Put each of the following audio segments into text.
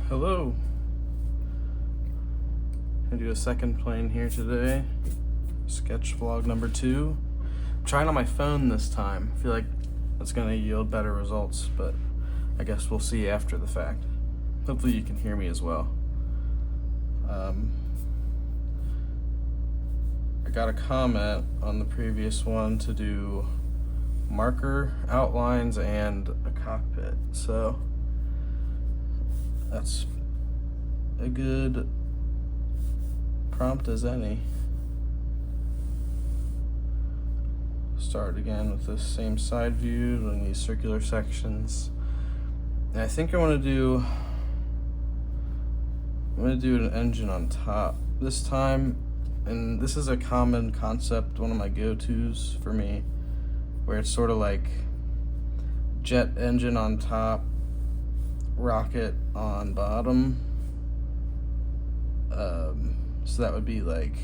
Hello. I do a second plane here today. Sketch vlog number 2. I'm trying on my phone this time. I feel like that's gonna yield better results, but I guess we'll see after the fact. Hopefully you can hear me as well. I got a comment on the previous one to do marker, outlines, and a cockpit. So that's a good prompt as any. Start again with this same side view, doing these circular sections. And I think I'm gonna do an engine on top this time. And this is a common concept, one of my go-tos for me, where it's sort of like jet engine on top, rocket on bottom. So that would be like,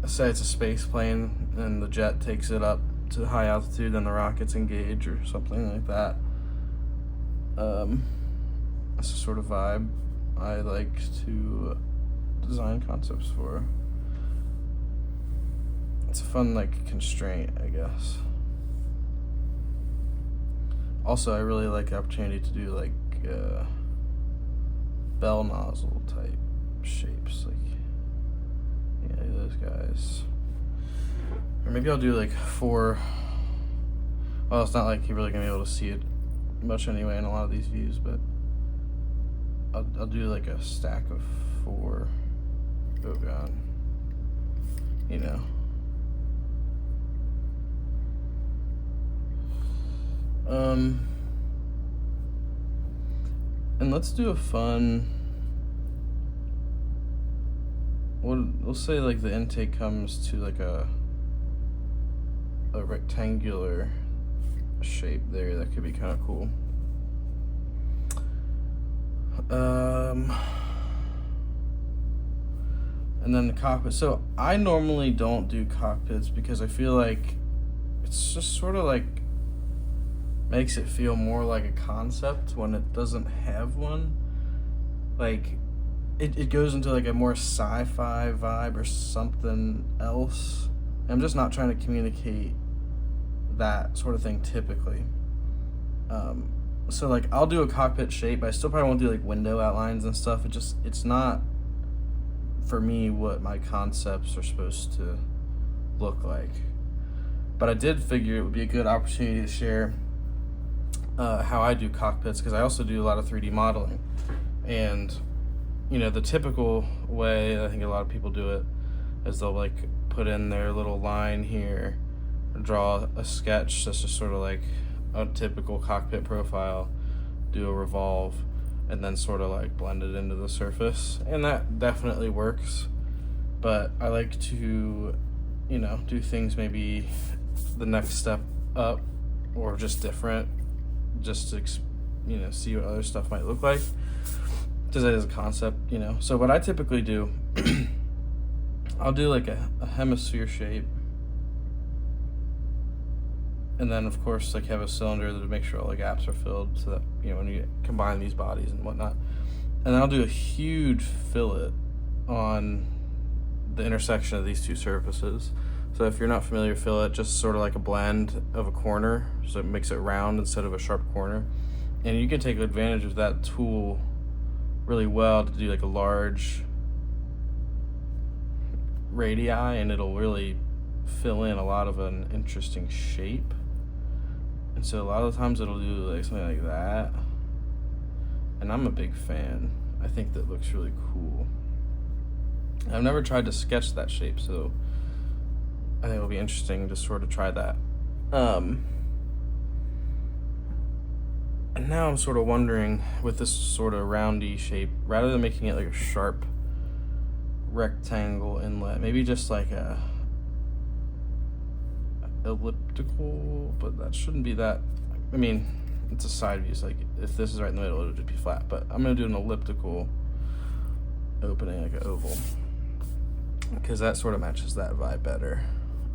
say it's a space plane and the jet takes it up to high altitude and the rockets engage or something like that. That's the sort of vibe I like to design concepts for. It's a fun like constraint, I guess. Also, I really like the opportunity to do like bell nozzle type shapes, like those guys. Or maybe I'll do like 4. Well, it's not like you're really gonna be able to see it much anyway in a lot of these views, but I'll do like a stack of 4. Oh god. And let's do a fun, we'll say like the intake comes to like a rectangular shape there. That could be kind of cool. And then the cockpit. So I normally don't do cockpits because I feel like it's just sort of like makes it feel more like a concept when it doesn't have one. Like it goes into like a more sci-fi vibe or something else. I'm just not trying to communicate that sort of thing typically. So like I'll do a cockpit shape, but I still probably won't do like window outlines and stuff. It's not for me what my concepts are supposed to look like. But I did figure it would be a good opportunity to share how I do cockpits, because I also do a lot of 3D modeling. And the typical way I think a lot of people do it is they'll like put in their little line here, draw a sketch that's just sort of like a typical cockpit profile, do a revolve, and then sort of like blend it into the surface. And that definitely works, but I like to do things maybe the next step up or just different, just to see what other stuff might look like, because that is a concept. So what I typically do, I'll do like a hemisphere shape, and then of course like have a cylinder to make sure all the gaps are filled, so that when you combine these bodies and whatnot. And then I'll do a huge fillet on the intersection of these two surfaces. So if you're not familiar with fillet, just sort of like a blend of a corner, so it makes it round instead of a sharp corner. And you can take advantage of that tool really well to do like a large radii, and it'll really fill in a lot of an interesting shape. And so a lot of the times it'll do like something like that, and I'm a big fan. I think that looks really cool. I've never tried to sketch that shape, so I think it'll be interesting to sort of try that. And now I'm sort of wondering, with this sort of roundy shape, rather than making it like a sharp rectangle inlet, maybe just like a elliptical, but that shouldn't be that. I mean, it's a side view, so like if this is right in the middle, it would just be flat, but I'm gonna do an elliptical opening, like an oval, because that sort of matches that vibe better.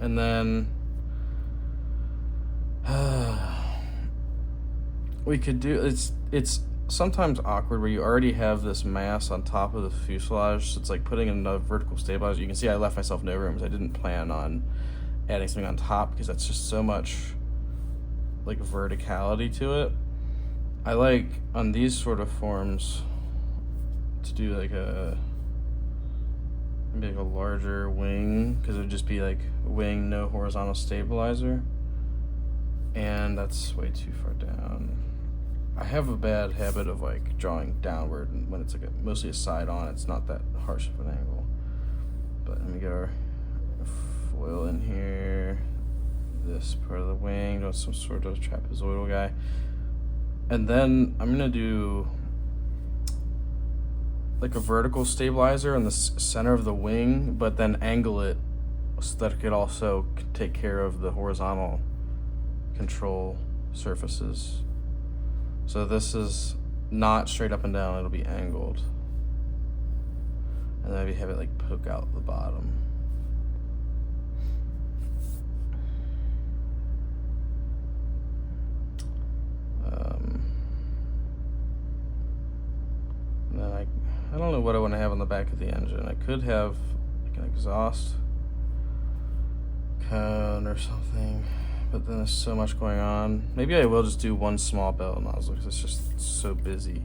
And then we could do, it's sometimes awkward where you already have this mass on top of the fuselage. So it's like putting in another vertical stabilizer. You can see I left myself no room because I didn't plan on adding something on top because that's just so much like verticality to it. I like on these sort of forms to do like maybe like a larger wing, because it would just be like wing, no horizontal stabilizer, and that's way too far down. I have a bad habit of like drawing downward, and when it's like mostly a side on, it's not that harsh of an angle. But let me get our foil in here, this part of the wing, doing some sort of trapezoidal guy, and then I'm gonna do like a vertical stabilizer in the center of the wing, but then angle it so that it could also take care of the horizontal control surfaces. So this is not straight up and down, it'll be angled. And then we have it like poke out the bottom. And then I don't know what I want to have on the back of the engine. I could have like an exhaust cone or something, but then there's so much going on. Maybe I will just do one small bell nozzle because it's just so busy.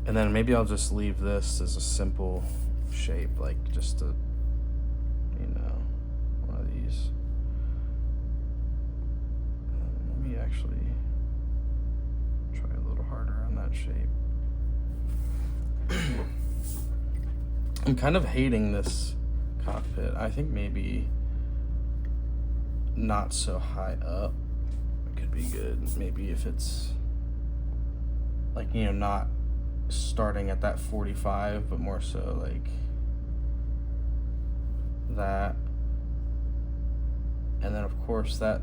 And then maybe I'll just leave this as a simple shape, like just a, you know, one of these. Let me actually try a little harder on that shape. I'm kind of hating this cockpit. I think maybe not so high up could be good. Maybe if it's like, you know, not starting at that 45, but more so like that. And then of course that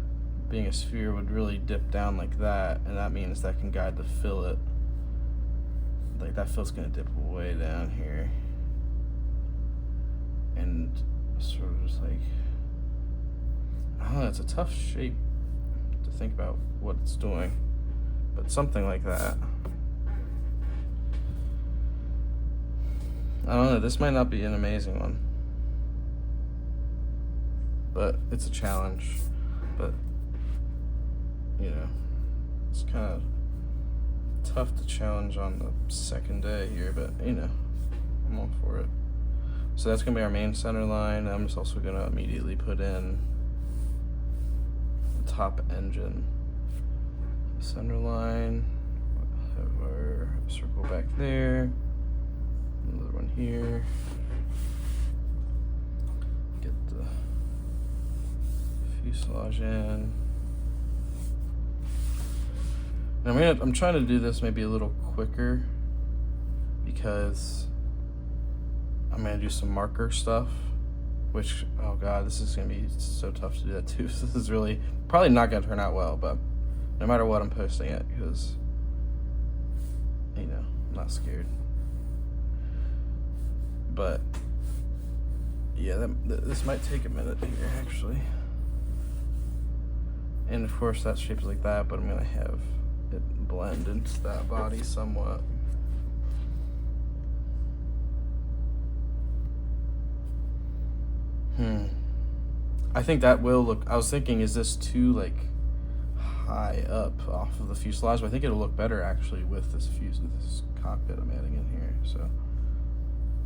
being a sphere would really dip down like that, and that means that can guide the fillet. Like that fillet's gonna dip way down here. And sort of just like, I don't know, it's a tough shape to think about what it's doing, but something like that. I don't know, this might not be an amazing one, but it's a challenge. But, you know, it's kind of tough to challenge on the second day here, but, you know, I'm all for it. So that's gonna be our main center line. I'm just also gonna immediately put in the top engine center line. Have our circle back there. Another one here. Get the fuselage in. And I'm trying to do this maybe a little quicker because I'm gonna do some marker stuff, which, oh god, this is gonna be so tough to do that too. This is really probably not gonna turn out well, but no matter what, I'm posting it because, you know, I'm not scared. But yeah, this might take a minute here actually. And of course that shape's like that, but I'm gonna have it blend into that body somewhat. I think that will look, I was thinking, is this too like high up off of the fuselage? But I think it'll look better actually with this cockpit I'm adding in here. So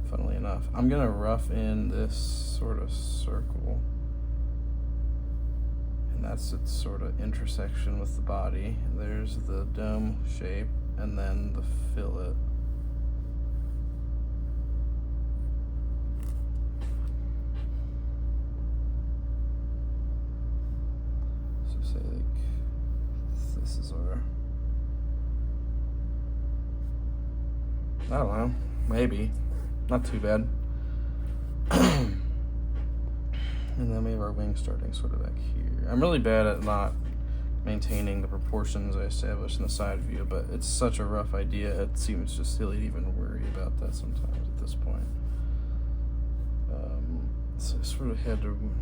funnily enough, I'm gonna rough in this sort of circle, and that's its sort of intersection with the body. There's the dome shape and then the fillet. Say like this is our, I don't know, maybe not too bad. And then we have our wing starting sort of back here. I'm really bad at not maintaining the proportions I established in the side view, but it's such a rough idea, it seems just silly to even worry about that sometimes at this point. So I sort of had the wing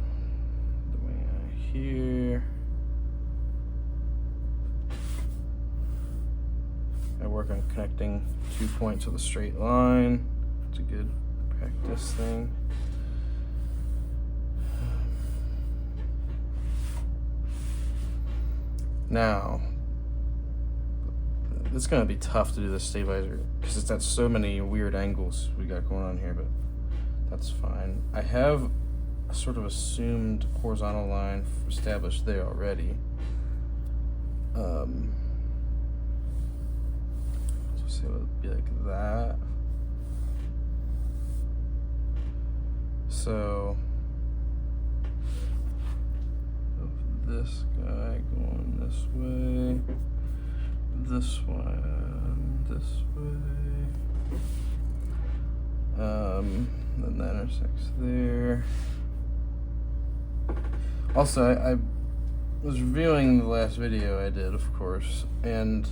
out here. I work on connecting 2 points with a straight line. It's a good practice thing. Now, it's gonna be tough to do this stabilizer because it's at so many weird angles we got going on here, but that's fine. I have a sort of assumed horizontal line established there already. So it would be like that. So this guy going this way, this one this way, then that intersects there. Also, I was reviewing the last video I did, of course, and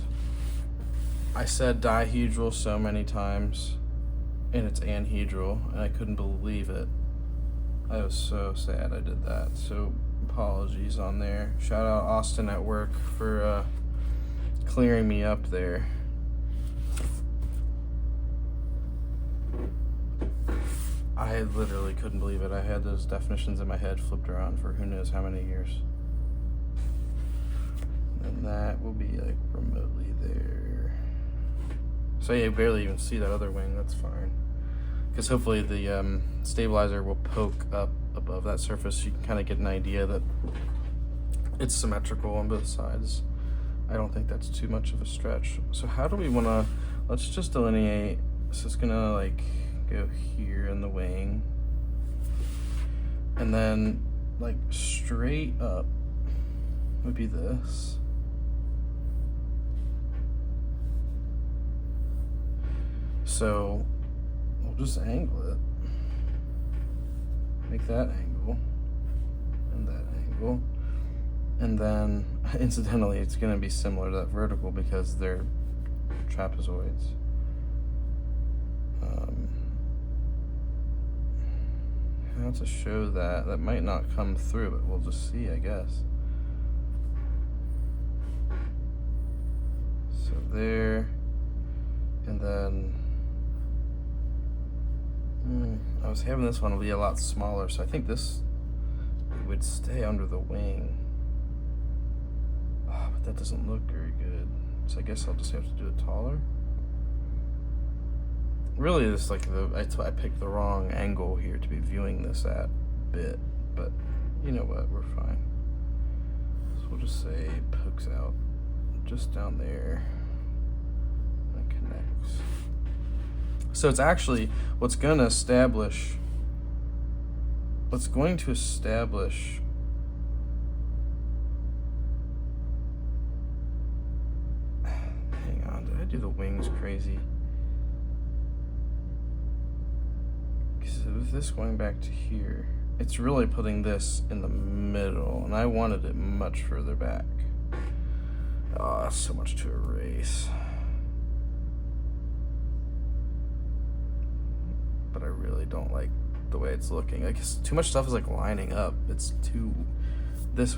I said dihedral so many times, and it's anhedral, and I couldn't believe it. I was so sad I did that, so apologies on there. Shout out Austin at work for clearing me up there. I literally couldn't believe it. I had those definitions in my head flipped around for who knows how many years. And that will be like remotely there. So yeah, you barely even see that other wing, that's fine. Because hopefully the stabilizer will poke up above that surface so you can kind of get an idea that it's symmetrical on both sides. I don't think that's too much of a stretch. So how do we want to, let's just delineate. So it's gonna like go here in the wing. And then like straight up would be this. So we'll just angle it. Make that angle and that angle. And then incidentally, it's gonna be similar to that vertical because they're trapezoids. How to show that might not come through, but we'll just see, I guess. So there, and then I was having this one be a lot smaller, so I think this would stay under the wing. Oh, but that doesn't look very good. So I guess I'll just have to do it taller. Really, it's like I picked the wrong angle here to be viewing this at bit, but you know what, we're fine. So we'll just say it pokes out just down there and connects. So it's actually what's going to establish. Hang on, did I do the wings crazy? With this going back to here, it's really putting this in the middle, and I wanted it much further back. Oh, that's so much to erase. But I really don't like the way it's looking. I guess too much stuff is like lining up. It's too. This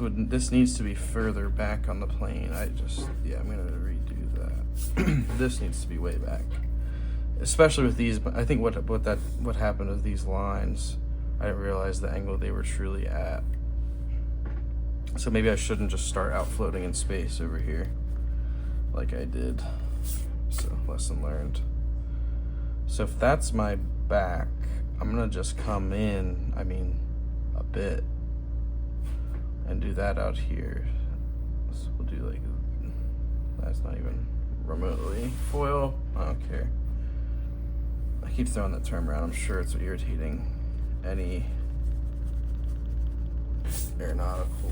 needs to be further back on the plane. I'm gonna redo that. This needs to be way back. Especially with these, I think what happened with these lines, I didn't realize the angle they were truly at. So maybe I shouldn't just start out floating in space over here, like I did. So lesson learned. So if that's my back, I'm gonna just come in, a bit, and do that out here. So we'll do like, that's not even remotely foil, I don't care. I keep throwing that term around. I'm sure it's irritating any aeronautical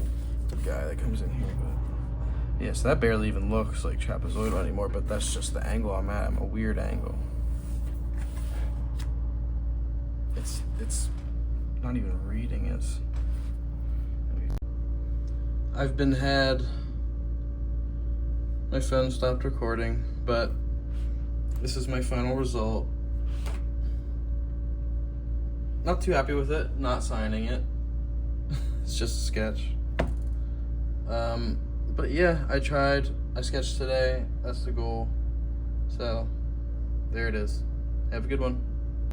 guy that comes in here. But yeah, so that barely even looks like trapezoidal anymore, but that's just the angle I'm at. I'm a weird angle. It's not even reading it. I've had my phone stopped recording, but this is my final result. Not too happy with it, not signing it. It's just a sketch. But yeah, I tried. I sketched today. That's the goal. So, there it is. Have a good one.